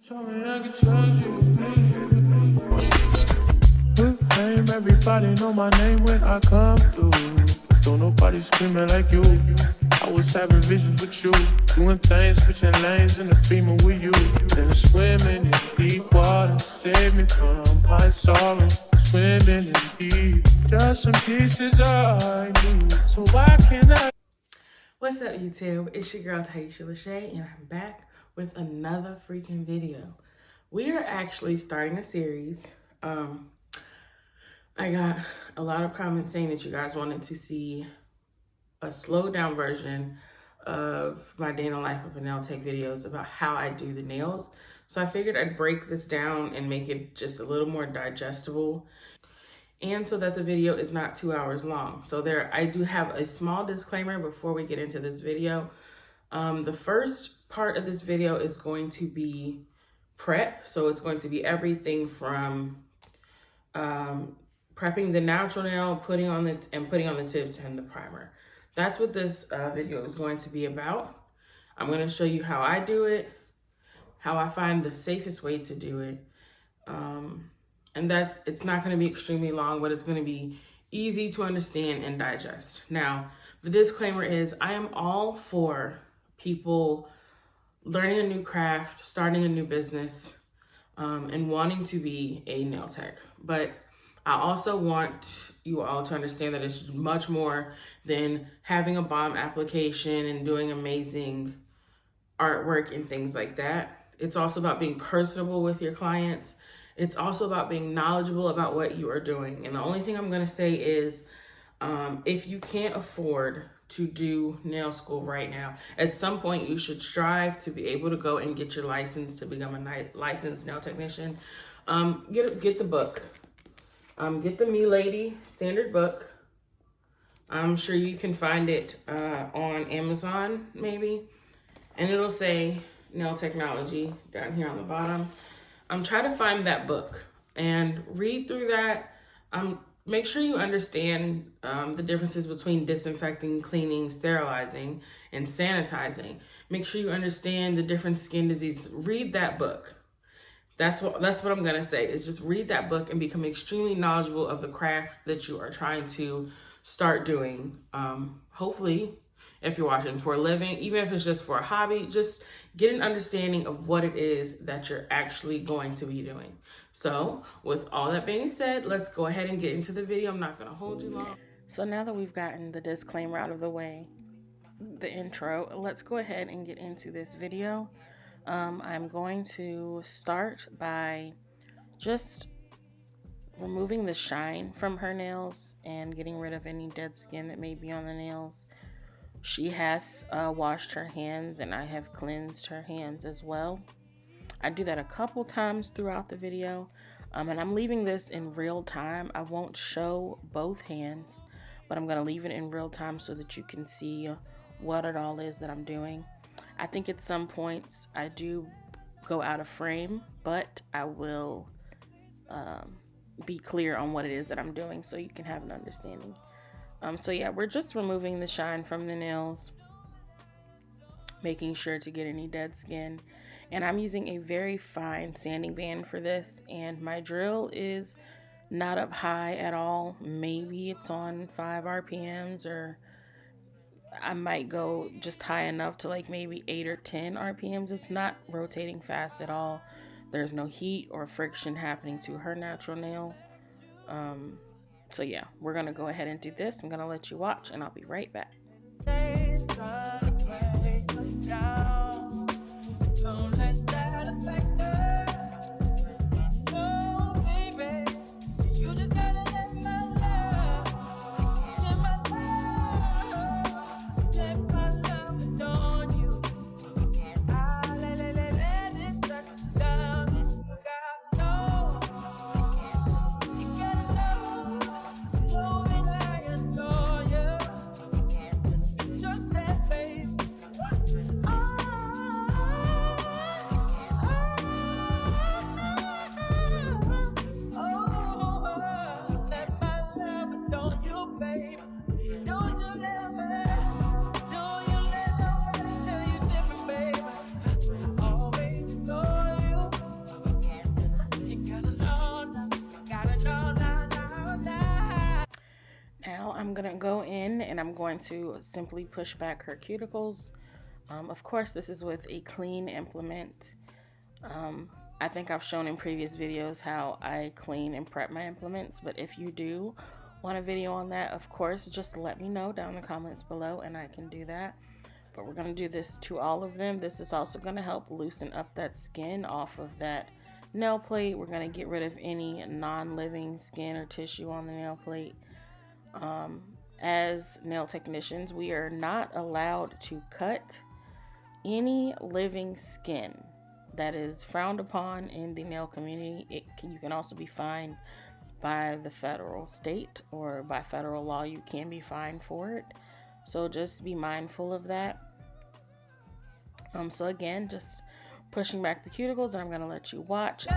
Good fame, everybody know my name when I come through. Don't nobody screaming like you. I was having visions with you, doing things, switching lanes in the Beamer with you. Then swimming in deep water, save me from my sorrow. Swimming in deep, just some pieces I need. So why can't I? What's up, YouTube? It's your girl Taisha Lashey, and I'm back with another freaking video. We are actually starting a series. I got a lot of comments saying that you guys wanted to see a slowed down version of my day in the life of a nail tech videos about how I do the nails. So I figured I'd break this down and make it just a little more digestible, and so that the video is not 2 hours long. So I do have a small disclaimer before we get into this video. The first part of this video is going to be prep. So it's going to be everything from prepping the natural nail, putting on the tips and the primer. That's what this video is going to be about. I'm going to show you how I do it, how I find the safest way to do it. And it's not going to be extremely long, but it's going to be easy to understand and digest. Now, the disclaimer is I am all for people learning a new craft, starting a new business, and wanting to be a nail tech. But I also want you all to understand that it's much more than having a bomb application and doing amazing artwork and things like that. It's also about being personable with your clients. It's also about being knowledgeable about what you are doing. And the only thing I'm going to say is if you can't afford to do nail school right now, at some point you should strive to be able to go and get your license to become a licensed nail technician. Get the book. Get the Me Lady standard book. I'm sure you can find it on Amazon maybe. And it'll say nail technology down here on the bottom. Try to find that book and read through that. Make sure you understand the differences between disinfecting, cleaning, sterilizing, and sanitizing. Make sure you understand the different skin diseases. Read that book. That's what I'm gonna say, is just read that book and become extremely knowledgeable of the craft that you are trying to start doing. Hopefully, if you're watching for a living, even if it's just for a hobby, just get an understanding of what it is that you're actually going to be doing. So with all that being said, let's go ahead and get into the video. I'm not going to hold you long. So now that we've gotten the disclaimer out of the way, the intro, let's go ahead and get into this video. I'm going to start by just removing the shine from her nails and getting rid of any dead skin that may be on the nails. She has washed her hands, and I have cleansed her hands as well. I do that a couple times throughout the video, and I'm leaving this in real time. I won't show both hands, but I'm going to leave it in real time so that you can see what it all is that I'm doing. I think at some points I do go out of frame, but I will be clear on what it is that I'm doing so you can have an understanding. So yeah, we're just removing the shine from the nails, making sure to get any dead skin. And I'm using a very fine sanding band for this, and my drill is not up high at all. Maybe it's on 5 RPMs, or I might go just high enough to like maybe 8 or 10 RPMs. It's not rotating fast at all. There's no heat or friction happening to her natural nail. So yeah, we're gonna go ahead and do this. I'm gonna let you watch, and I'll be right back. Don't let that affect us. Oh, baby, you just gotta let my love, adorn you. Let it dress you down. You gotta know that I adore you. Just that, babe. Oh. going to go in and I'm going to simply push back her cuticles. Of course, this is with a clean implement. I think I've shown in previous videos how I clean and prep my implements, but if you do want a video on that, of course, just let me know down in the comments below and I can do that. But we're going to do this to all of them. This is also going to help loosen up that skin off of that nail plate. We're going to get rid of any non-living skin or tissue on the nail plate. As nail technicians, we are not allowed to cut any living skin. That is frowned upon in the nail community. You can also be fined by the federal, state, or by federal law. You can be fined for it. So just be mindful of that. So again, just pushing back the cuticles, and I'm going to let you watch.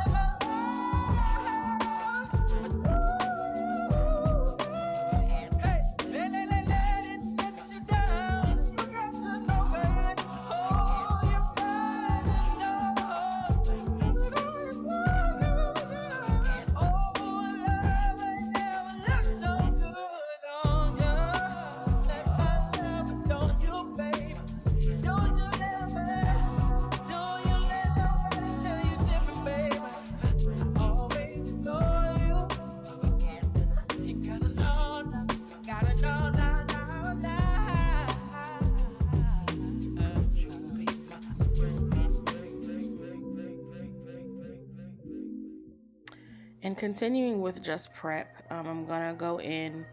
And continuing with just prep, I'm gonna go in.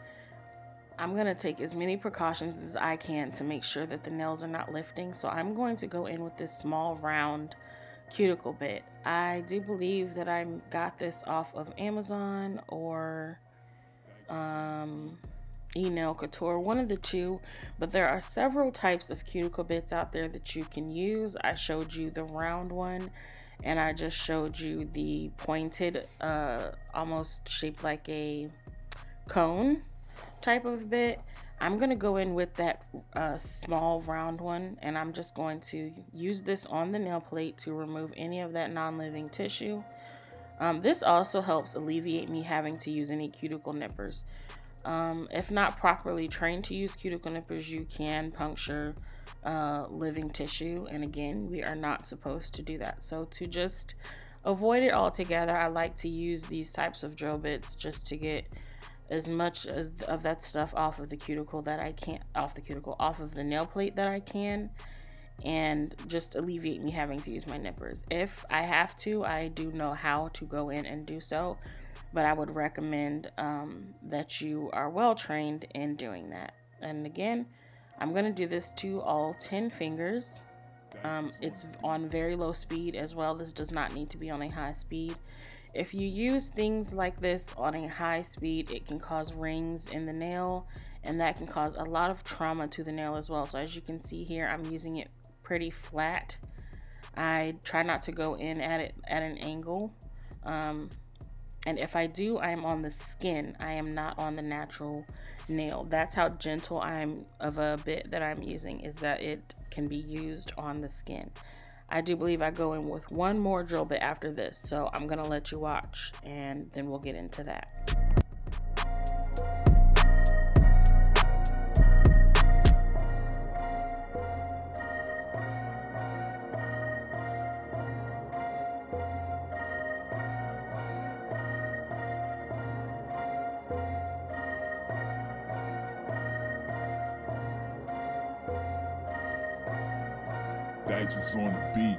I'm gonna take as many precautions as I can to make sure that the nails are not lifting. So I'm going to go in with this small round cuticle bit. I do believe that I got this off of Amazon or Nail Couture, one of the two, but there are several types of cuticle bits out there that you can use. I showed you the round one, and I just showed you the pointed, almost shaped like a cone type of bit. I'm going to go in with that small round one, and I'm just going to use this on the nail plate to remove any of that non-living tissue. This also helps alleviate me having to use any cuticle nippers. If not properly trained to use cuticle nippers, you can puncture living tissue, and again, we are not supposed to do that. So to just avoid it altogether, I like to use these types of drill bits just to get as much of that stuff off of the cuticle that I can, off of the nail plate that I can, and just alleviate me having to use my nippers. If I have to, I do know how to go in and do so, but I would recommend that you are well trained in doing that. And again, I'm going to do this to all 10 fingers. It's on very low speed as well. This does not need to be on a high speed. If you use things like this on a high speed, it can cause rings in the nail, and that can cause a lot of trauma to the nail as well. So as you can see here, I'm using it pretty flat. I try not to go in at it at an angle. And if I do, I am on the skin. I am not on the natural nail. That's how gentle I'm of a bit that I'm using, is that it can be used on the skin. I do believe I go in with one more drill bit after this, so I'm gonna let you watch and then we'll get into that. Taisa's on the beat.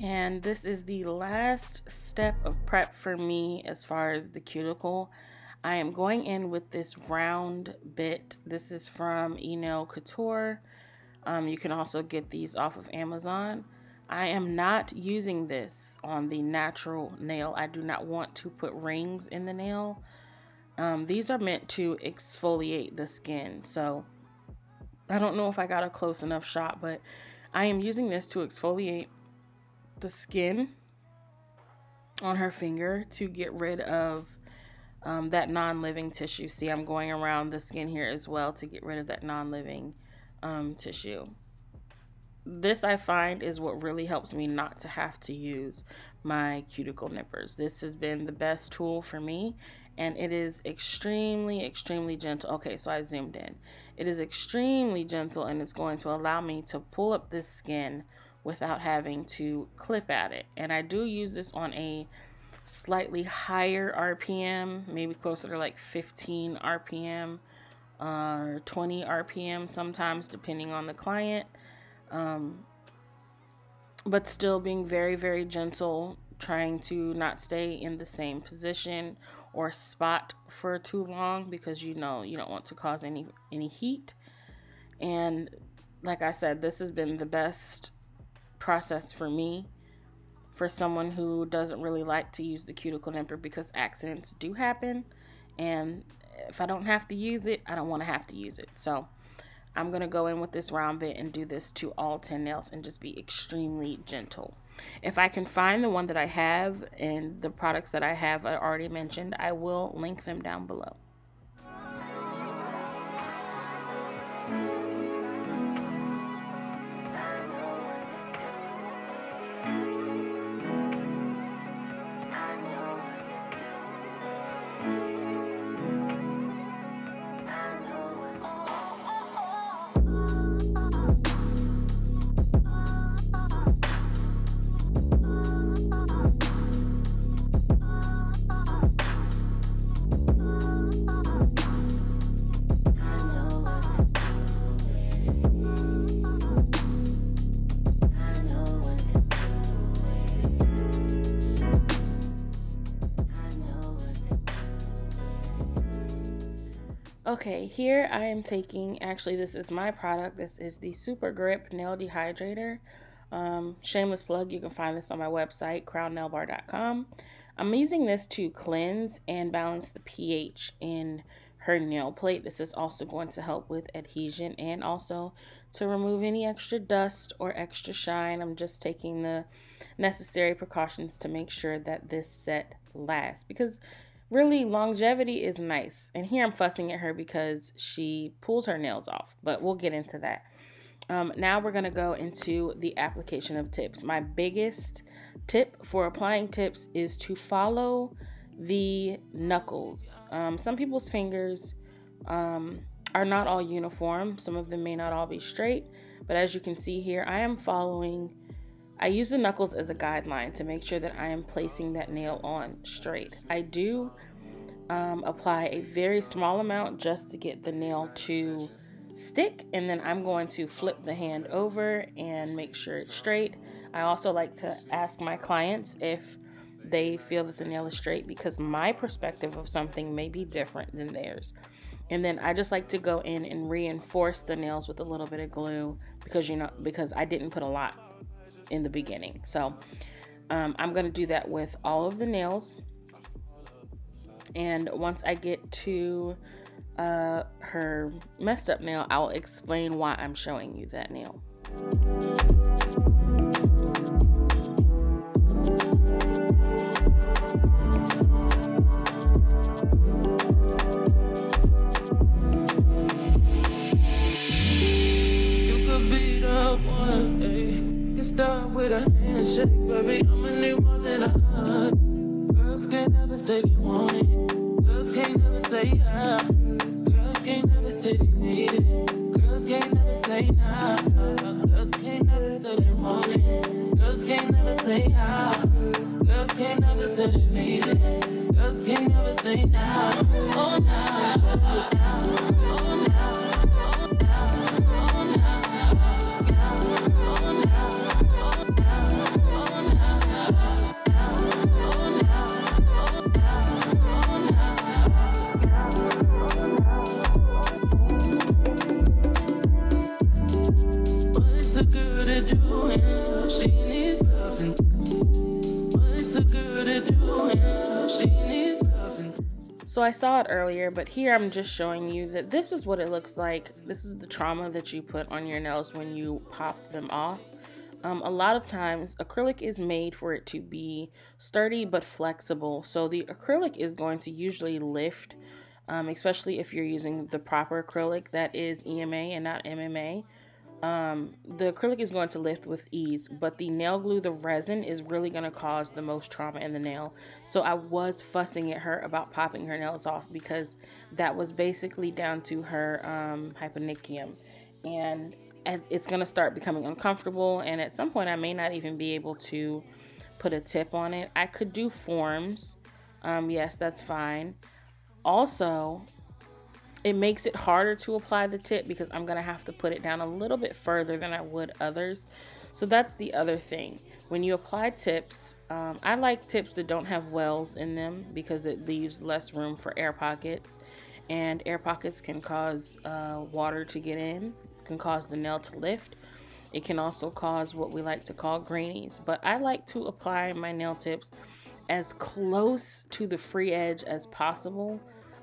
And this is the last step of prep for me as far as the cuticle. I am going in with this round bit. This is from Nail Couture. You can also get these off of Amazon. I am not using this on the natural nail. I do not want to put rings in the nail. These are meant to exfoliate the skin. So I don't know if I got a close enough shot, but I am using this to exfoliate the skin on her finger to get rid of that non-living tissue. See, I'm going around the skin here as well to get rid of that non-living tissue. This I find is what really helps me not to have to use my cuticle nippers. This has been the best tool for me, and it is extremely gentle. Okay, so I zoomed in. It is extremely gentle, and it's going to allow me to pull up this skin without having to clip at it. And I do use this on a slightly higher RPM, maybe closer to like 15 RPM or 20 RPM sometimes, depending on the client. But still being very gentle, trying to not stay in the same position or spot for too long, because you don't want to cause any heat. And like I said, this has been the best process for me, for someone who doesn't really like to use the cuticle nipper, because accidents do happen, and if I don't have to use it, I don't want to have to use it. So I'm going to go in with this round bit and do this to all 10 nails and just be extremely gentle. If I can find the one that I have and the products that I have already mentioned, I will link them down below. Okay, here I am taking, actually this is my product, this is the Super Grip Nail Dehydrator. Shameless plug, you can find this on my website, crownnailbar.com. I'm using this to cleanse and balance the pH in her nail plate. This is also going to help with adhesion and also to remove any extra dust or extra shine. I'm just taking the necessary precautions to make sure that this set lasts, because really, longevity is nice. And here I'm fussing at her because she pulls her nails off, but we'll get into that. Now we're going to go into the application of tips. My biggest tip for applying tips is to follow the knuckles. Some people's fingers are not all uniform. Some of them may not all be straight, but as you can see here, I use the knuckles as a guideline to make sure that I am placing that nail on straight. I do apply a very small amount just to get the nail to stick, and then I'm going to flip the hand over and make sure it's straight. I also like to ask my clients if they feel that the nail is straight, because my perspective of something may be different than theirs. And then I just like to go in and reinforce the nails with a little bit of glue, because I didn't put a lot in the beginning. So I'm going to do that with all of the nails. And once I get to her messed up nail, I'll explain why I'm showing you that nail. You could be the one, hey. Can start with a handshake, baby. I'ma need more than a hug. Girls can't never say they want it. Girls can't never say yeah. Girls can't never say they need it. Girls can't never say nah. Girls can't never say they want it. Girls can't never say yeah. Girls can't never say they need it. Girls can't never say nah. Oh nah, oh nah, oh nah. So I saw it earlier, but here I'm just showing you that this is what it looks like. This is the trauma that you put on your nails when you pop them off. A lot of times acrylic is made for it to be sturdy but flexible. So the acrylic is going to usually lift, especially if you're using the proper acrylic that is EMA and not MMA. The acrylic is going to lift with ease, but the nail glue, the resin, is really going to cause the most trauma in the nail. So I was fussing at her about popping her nails off because that was basically down to her hyponychium, and it's going to start becoming uncomfortable, and at some point I may not even be able to put a tip on it. I could do forms. Yes, that's fine. Also, it makes it harder to apply the tip because I'm going to have to put it down a little bit further than I would others. So that's the other thing. When you apply tips, I like tips that don't have wells in them because it leaves less room for air pockets. And air pockets can cause water to get in, can cause the nail to lift. It can also cause what we like to call greenies. But I like to apply my nail tips as close to the free edge as possible.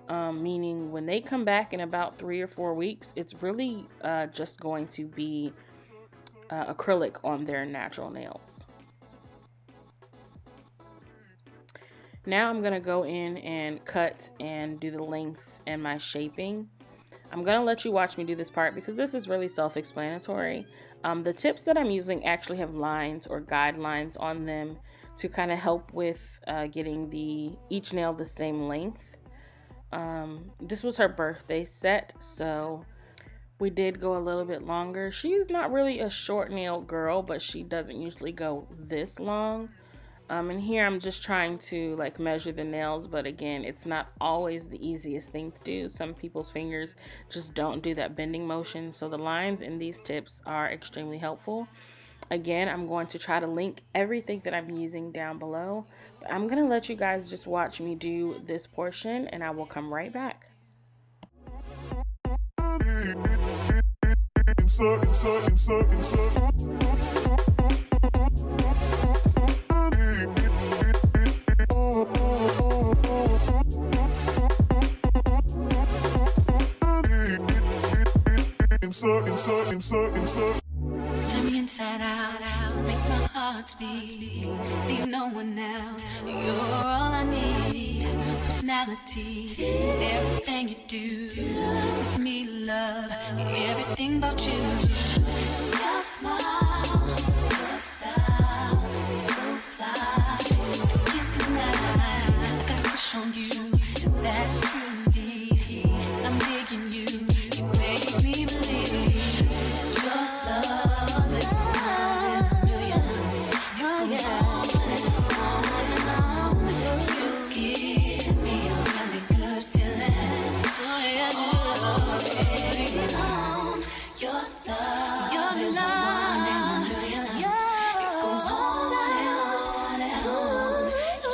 Meaning when they come back in about 3 or 4 weeks, it's really just going to be acrylic on their natural nails. Now I'm going to go in and cut and do the length and my shaping. I'm going to let you watch me do this part because this is really self-explanatory. The tips that I'm using actually have lines or guidelines on them to kind of help with getting each nail the same length. This was her birthday set, so we did go a little bit longer. She's not really a short nail girl, but she doesn't usually go this long. And here I'm just trying to like measure the nails, but again, it's not always the easiest thing to do. Some people's fingers just don't do that bending motion, so the lines in these tips are extremely helpful. Again, I'm going to try to link everything that I'm using down below. But I'm going to let you guys just watch me do this portion and I will come right back. Turn me inside out, make my heart beat. Leave no one else, you're all I need. Personality, everything you do makes me love everything about you. Your smile, your style, so fly. Can't deny, I got a crush on you. That's true indeed. I'm digging you. You make me believe your love is one in a million. It goes on and on. You give me a really good feeling. All day long. Your love is one in a million. It goes on and on.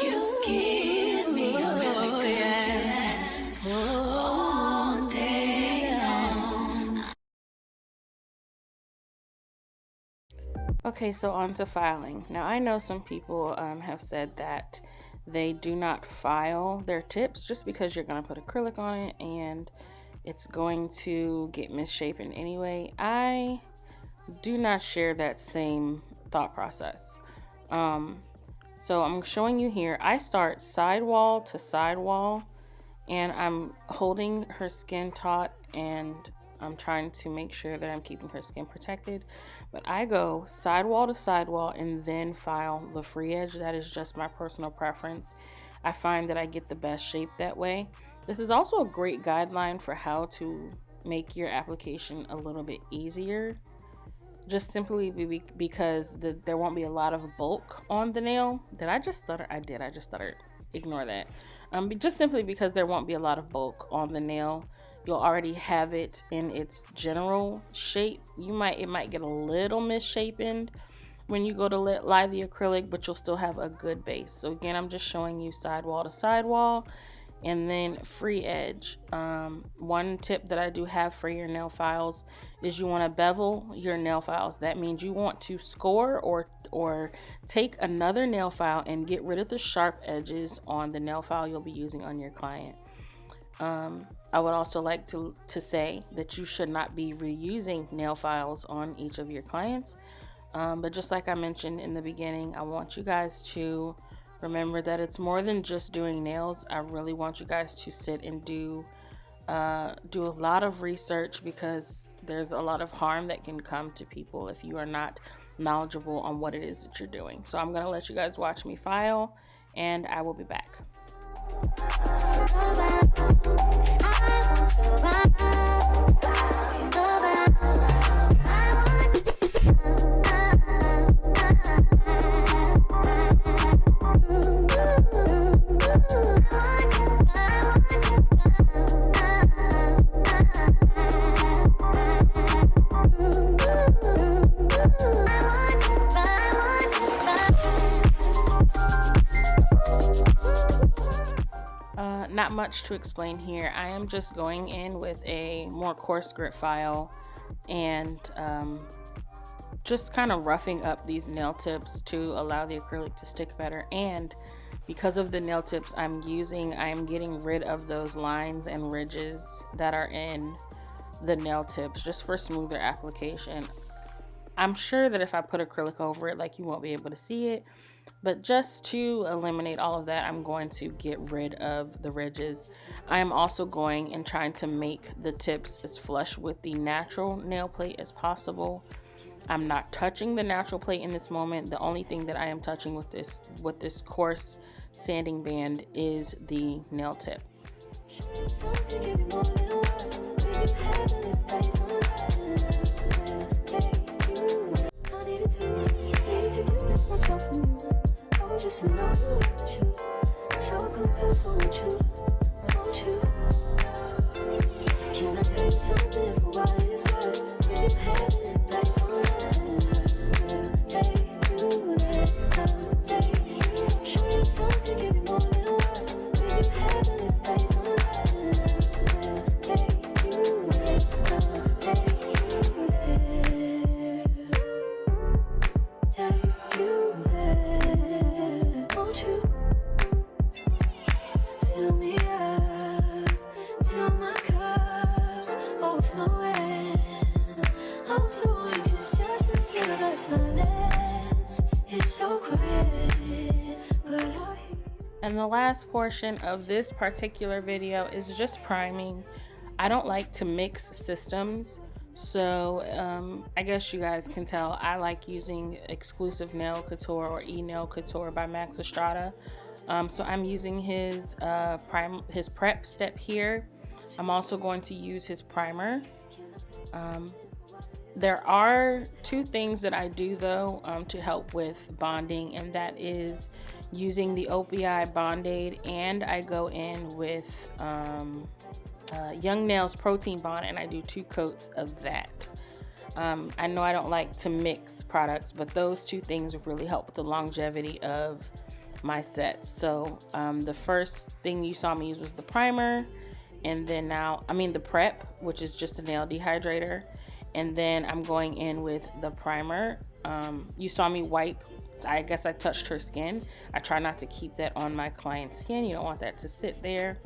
You give me a really good feeling. All day long. Okay, so on to filing. Now I know some people have said that they do not file their tips just because you're going to put acrylic on it and it's going to get misshapen anyway. I do not share that same thought process. So I'm showing you here. I start sidewall to sidewall and I'm holding her skin taut and I'm trying to make sure that I'm keeping her skin protected. But I go sidewall to sidewall and then file the free edge. That is just my personal preference. I find that I get the best shape that way. This is also a great guideline for how to make your application a little bit easier. Just simply because there won't be a lot of bulk on the nail. Did I just stutter? I did. I just stuttered. Ignore that. Just simply because there won't be a lot of bulk on the nail. You'll already have it in its general shape. It might get a little misshapen when you go to lie the acrylic, but you'll still have a good base. So again, I'm just showing you sidewall to sidewall and then free edge. One tip that I do have for your nail files is you want to bevel your nail files. That means you want to score or take another nail file and get rid of the sharp edges on the nail file you'll be using on your client. I would also like to say that you should not be reusing nail files on each of your clients. But just like I mentioned in the beginning, I want you guys to remember that it's more than just doing nails. I really want you guys to sit and do a lot of research, because there's a lot of harm that can come to people if you are not knowledgeable on what it is that you're doing. So I'm gonna let you guys watch me file, and I will be back. Not much to explain here. I am just going in with a more coarse grit file and just kind of roughing up these nail tips to allow the acrylic to stick better. And because of the nail tips I'm using, I am getting rid of those lines and ridges that are in the nail tips, just for smoother application. I'm sure that if I put acrylic over it, like, you won't be able to see it, but just to eliminate all of that, I'm going to get rid of the ridges. I am also going and trying to make the tips as flush with the natural nail plate as possible. I'm not touching the natural plate in this moment. The only thing that I am touching with this coarse sanding band is the nail tip. And the last portion of this particular video is just priming. I don't like to mix systems, so I guess you guys can tell I like using Exclusive Nail Couture or E-Nail Couture by Max Estrada. So I'm using his prep step here. I'm also going to use his primer. There are two things that I do though to help with bonding, and that is using the OPI Bond-Aid, and I go in with Young Nails Protein Bond, and I do 2 coats of that. I know I don't like to mix products, but those two things really help with the longevity of my sets. So the first thing you saw me use was the primer, and then the prep, which is just a nail dehydrator, and then I'm going in with the primer. You saw me wipe. I guess I touched her skin. I try not to keep that on my client's skin. You don't want that to sit there.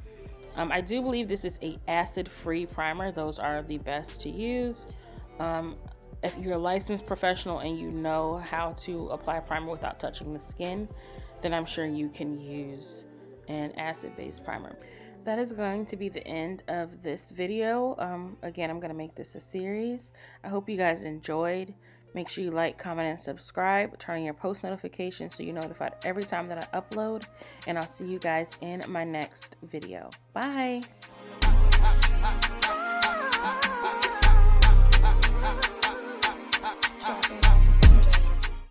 I do believe this is a acid-free primer. Those are the best to use. If you're a licensed professional and you know how to apply primer without touching the skin, then I'm sure you can use an acid-based primer. That is going to be the end of this video. Again, I'm going to make this a series. I hope you guys enjoyed. Make sure you like, comment, and subscribe. Turn on your post notifications so you're notified every time that I upload. And I'll see you guys in my next video. Bye!